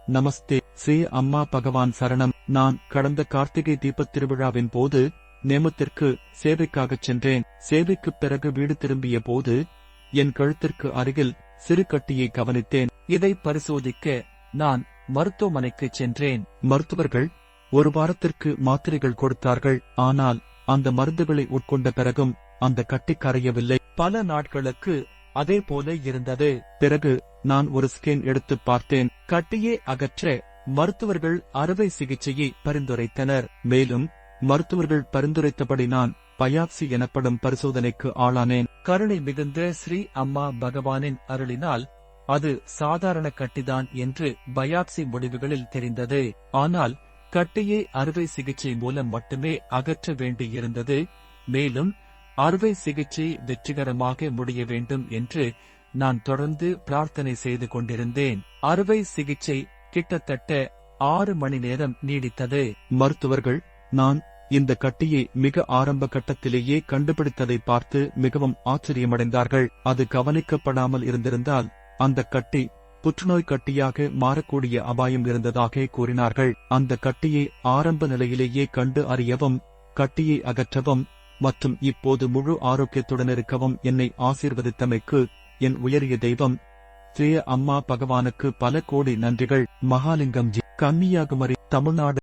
நமஸ்தே. ஸ்ரீ அம்மா பகவான் சரணம். நான் கடந்த கார்த்திகை தீபத் திருவிழாவின் போது நேமத்திற்கு சேவைக்காகச் சென்றேன். சேவைக்குப் பிறகு வீடு திரும்பிய போது என் கழுத்திற்கு அருகில் சிறு கட்டியை கவனித்தேன். இதை பரிசோதிக்க நான் மருத்துவமனைக்குச் சென்றேன். மருத்துவர்கள் ஒரு வாரத்திற்கு மாத்திரைகள் கொடுத்தார்கள். ஆனால் அந்த மருந்துகளை உட்கொண்ட பிறகும் அந்த கட்டி கரையவில்லை. பல நாட்களுக்கு அதே போல இருந்தது. பிறகு நான் ஒரு ஸ்கேன் எடுத்துப் பார்த்தேன். கட்டியை அகற்ற மருத்துவர்கள் அறுவை சிகிச்சையை பரிந்துரைத்தனர். மேலும் மருத்துவர்கள் பரிந்துரைத்தபடி நான் பயாப்சி எனப்படும் பரிசோதனைக்கு ஆளானேன். கருணை மிகுந்த ஸ்ரீ அம்மா பகவானின் அருளினால் அது சாதாரண கட்டிதான் என்று பயாப்சி முடிவுகளில் தெரிந்தது. ஆனால் கட்டியை அறுவை சிகிச்சை மூலம் மட்டுமே அகற்ற வேண்டியிருந்தது. மேலும் அறுவை சிகிச்சை வெற்றிகரமாக முடிய வேண்டும் என்று நான் தொடர்ந்து பிரார்த்தனை செய்து கொண்டிருந்தேன். அறுவை சிகிச்சை கிட்டத்தட்ட 6 மணி நேரம் நீடித்தது. மருத்துவர்கள் நான் இந்த கட்டியை மிக ஆரம்ப கட்டத்திலேயே கண்டுபிடித்ததை பார்த்து மிகவும் ஆச்சரியமடைந்தார்கள். அது கவனிக்கப்படாமல் இருந்திருந்தால் அந்த கட்டி புற்றுநோய் கட்டியாக மாறக்கூடிய அபாயம் இருந்ததாக கூறினார்கள். அந்த கட்டியை ஆரம்ப நிலையிலேயே கண்டு அறியவும், கட்டியை அகற்றவும் மற்றும் இப்போது முழு ஆரோக்கியத்துடன் இருக்கவும் என்னை ஆசீர்வதித்தமைக்கு என் உயரிய தெய்வம் ஸ்ரீ அம்மா பகவானுக்கு பல கோடி நன்றிகள். மகாலிங்கம் ஜி, கன்னியாகுமரி, தமிழ்நாடு.